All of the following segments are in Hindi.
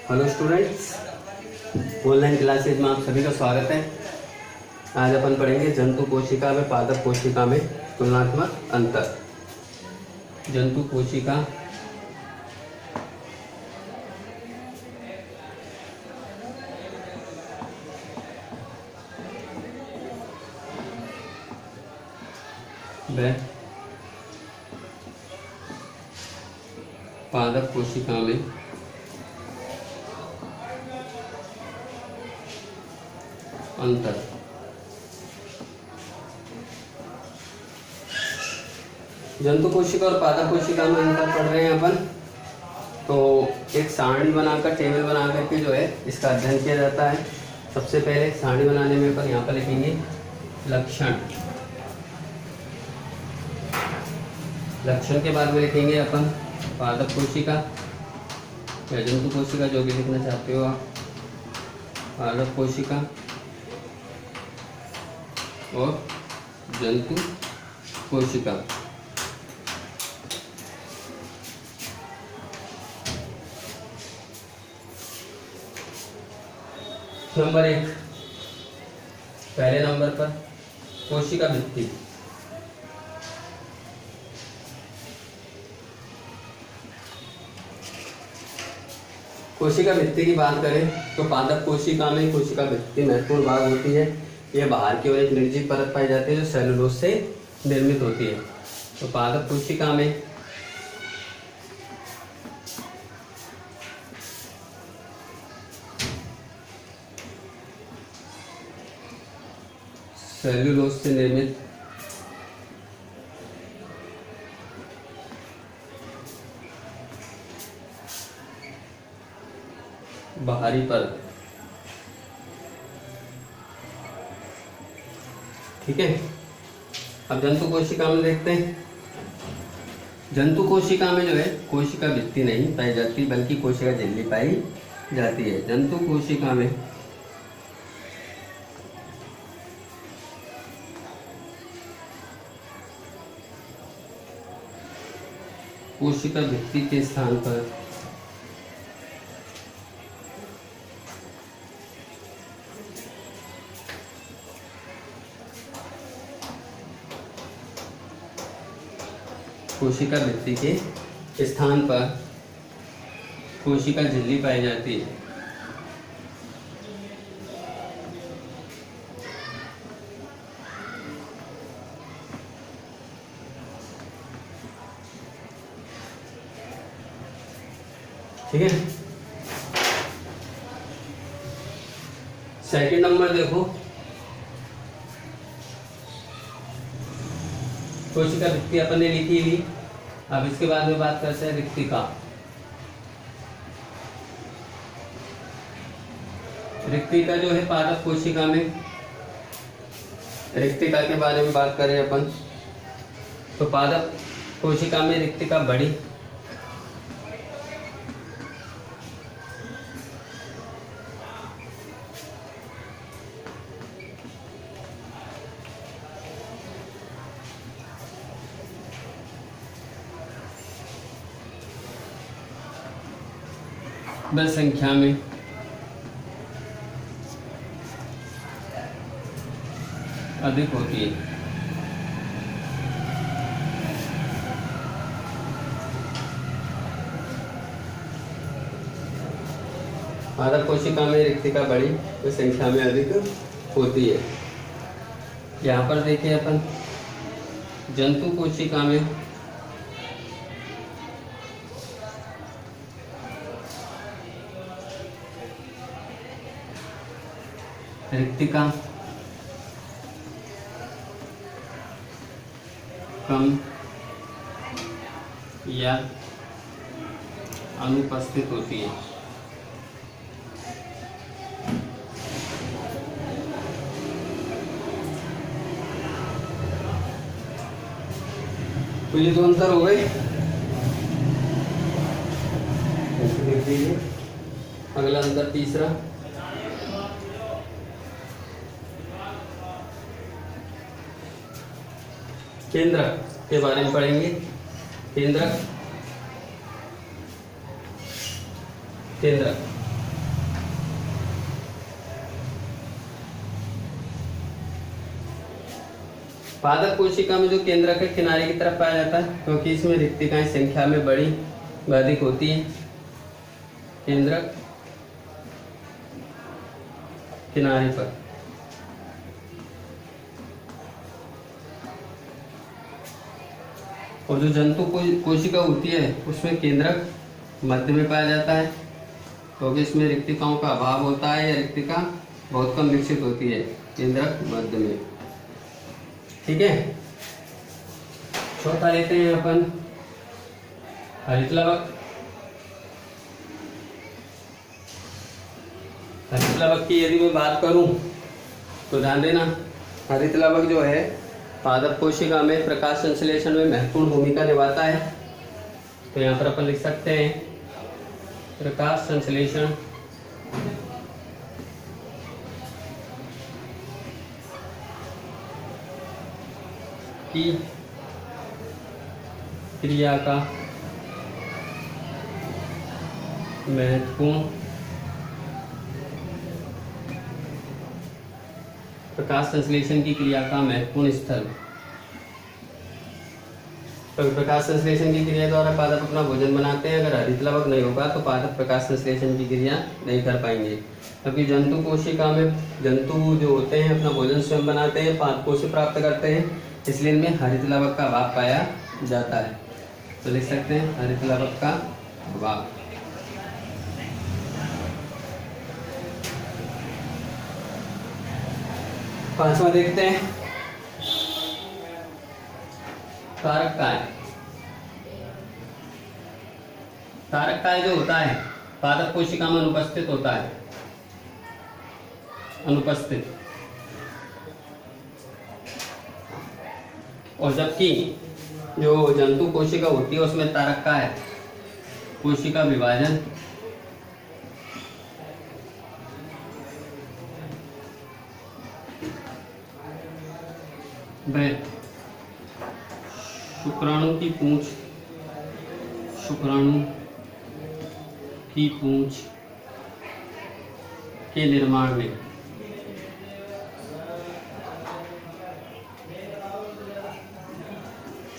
हेलो स्टूडेंट्स, ऑनलाइन क्लासेज में आप सभी का स्वागत है। आज अपन पढ़ेंगे जंतु कोशिका में पादप कोशिका में तुलनात्मक अंतर। जंतु कोशिका व पादप कोशिका में अंतर। जंतु कोशिका और पादप कोशिका में अंतर पढ़ रहे हैं अपन। तो एक सारणी बनाकर, टेबल बना करके जो है इसका अध्ययन किया जाता है। सबसे पहले सारणी बनाने में अपन यहाँ पर लिखेंगे लक्षण। लक्षण के बाद में लिखेंगे अपन पादप कोशिका या जंतु कोशिका, जो भी लिखना चाहते हो आप। पादप कोशिका और जंतु कोशिका। नंबर 1, पहले नंबर पर कोशिका भित्ति। कोशिका भित्ति की बात करें तो पादप कोशिका में कोशिका भित्ति महत्वपूर्ण भाग होती है। यह बाहर की ओर एक निर्जीव परत पाई जाती है जो सेलुलोज से निर्मित होती है। तो पादप कोशिका में सेलुलोज से निर्मित बाहरी परत, ठीक है। अब जंतु कोशिका में देखते हैं। जंतु कोशिका में जो है कोशिका भित्ति नहीं पाई जाती बल्कि कोशिका झिल्ली पाई जाती है। जंतु कोशिका में कोशिका भित्ति के स्थान पर कोशिका भित्ति के स्थान पर कोशिका झिल्ली पाई जाती है। ठीक है। सेकंड नंबर देखो, कोशिका भित्ति अपन ने लिखी हुई। अब इसके बाद में बात करते हैं रिक्तिका। रिक्तिका जो है पादप कोशिका में, रिक्तिका के बारे में बात करें अपन तो पादप कोशिका में रिक्तिका बड़ी बड़ी संख्या में अधिक होती है। पादप कोशिका में रिक्तिका बड़ी तो संख्या में अधिक होती है। यहाँ पर देखिए अपन जंतु कोशिका में रिक्तिका कम या अनुपस्थित होती है। तो ये दो अंतर हो गए। अगला अंतर तीसरा, केंद्रक के बारे में पढ़ेंगे। केंद्रक पादप कोशिका में जो केंद्रक है किनारे की तरफ पाया जाता है, क्योंकि इसमें रिक्तिकाएं संख्या में बड़ी व अधिक होती है। केंद्रक किनारे पर, और जो जंतु कोशिका होती है उसमें केंद्रक मध्य में पाया जाता है, क्योंकि इसमें रिक्तिकाओं का अभाव होता है या रिक्तिका बहुत कम विकसित होती है। केंद्रक मध्य में। ठीक है, चौथा लेते हैं अपन हरित लवक। हरित लवक की यदि मैं बात करूं तो ध्यान देना, हरित लवक जो है पादप कोशिका में प्रकाश संश्लेषण में महत्वपूर्ण भूमिका निभाता है। तो यहाँ पर अपन लिख सकते हैं प्रकाश संश्लेषण की क्रिया का महत्वपूर्ण प्रकाश संश्लेषण की क्रिया का महत्वपूर्ण स्थल। तो प्रकाश संश्लेषण की क्रिया द्वारा पादप अपना भोजन बनाते हैं। अगर हरित लवक नहीं होगा तो पादप प्रकाश संश्लेषण की क्रिया नहीं कर पाएंगे, क्योंकि जंतु कोशिका में जंतु जो होते हैं अपना भोजन स्वयं बनाते हैं, पादपों से प्राप्त करते हैं, इसलिए इनमें हरित लवक का अभाव पाया जाता है। तो लिख सकते हैं हरित लवक का अभाव। पांचवा देखते हैं कारक काय। कारक काय जो होता है पादप कोशिका में अनुपस्थित होता है, अनुपस्थित, और जबकि जो जंतु कोशिका होती है उसमें तारक काय कोशिका विभाजन व शुक्राणु की पूंछ के निर्माण में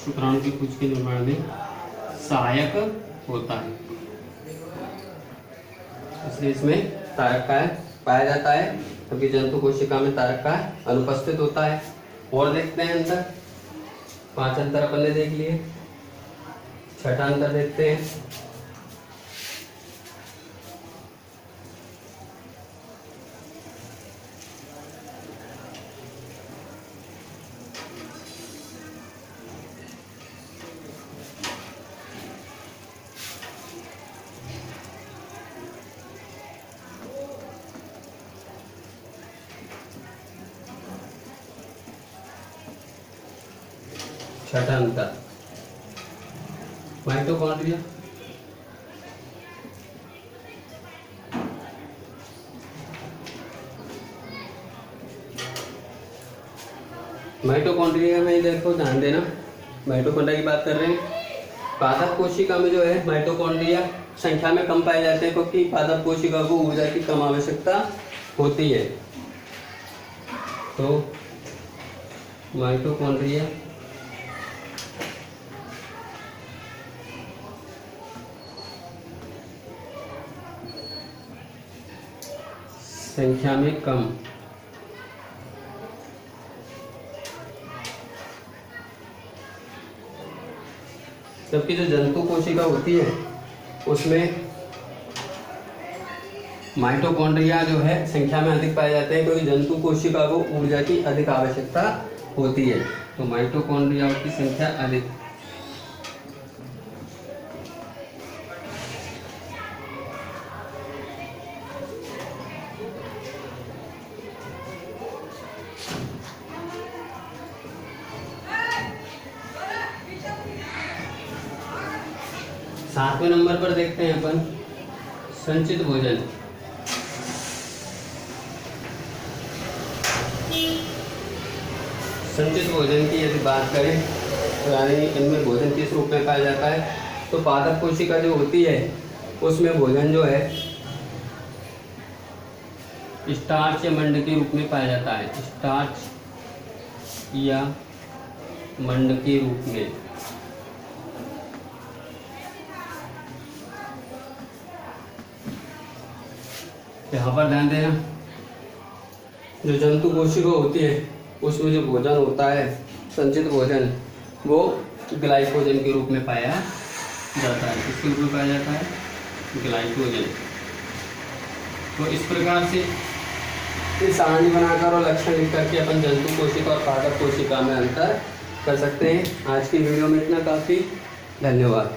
शुक्राणु की पूंछ के निर्माण में सहायक होता है, इसलिए इसमें तारक काय पाया जाता है, क्योंकि जंतु कोशिका में तारक काय अनुपस्थित होता है। और देखते हैं अंतर, 5 अंतर अपन ने देख लिए, छठा अंतर देखते हैं। छठा अंतर माइटोकॉन्ड्रिया। माइटोकॉन्ड्रिया में देखो, ध्यान देना, माइटोकॉन्ड्रिया की बात कर रहे हैं। पादप कोशिका में जो है माइटोकॉन्ड्रिया संख्या में कम पाए जाते हैं, क्योंकि पादप कोशिका को ऊर्जा की कम आवश्यकता होती है। तो माइटोकॉन्ड्रिया संख्या में कम, जबकि जो जंतु कोशिका होती है उसमें माइटोकॉन्ड्रिया जो है संख्या में अधिक पाए जाते हैं, क्योंकि जंतु कोशिका को ऊर्जा की अधिक आवश्यकता होती है। तो माइटोकॉन्ड्रिया की संख्या अधिक। सातवें नंबर पर देखते हैं अपन संचित भोजन। संचित भोजन की यदि बात करें तो यानी इनमें भोजन किस रूप में पाया जाता है, तो पादप कोशिका जो होती है उसमें भोजन जो है स्टार्च या मंड के रूप में पाया जाता है। स्टार्च या मंडकी रूप में। यहाँ पर ध्यान देना, जो जंतु कोशिका होती है उसमें जो भोजन होता है, संचित भोजन, वो ग्लाइकोजन के रूप में पाया जाता है। किसके रूप में पाया जाता है? ग्लाइकोजन। तो इस प्रकार से इस सारणी बनाकर और लक्षण लिख करके अपन जंतु कोशिका और पादप कोशिका में अंतर कर सकते हैं। आज की वीडियो में इतना काफ़ी। धन्यवाद।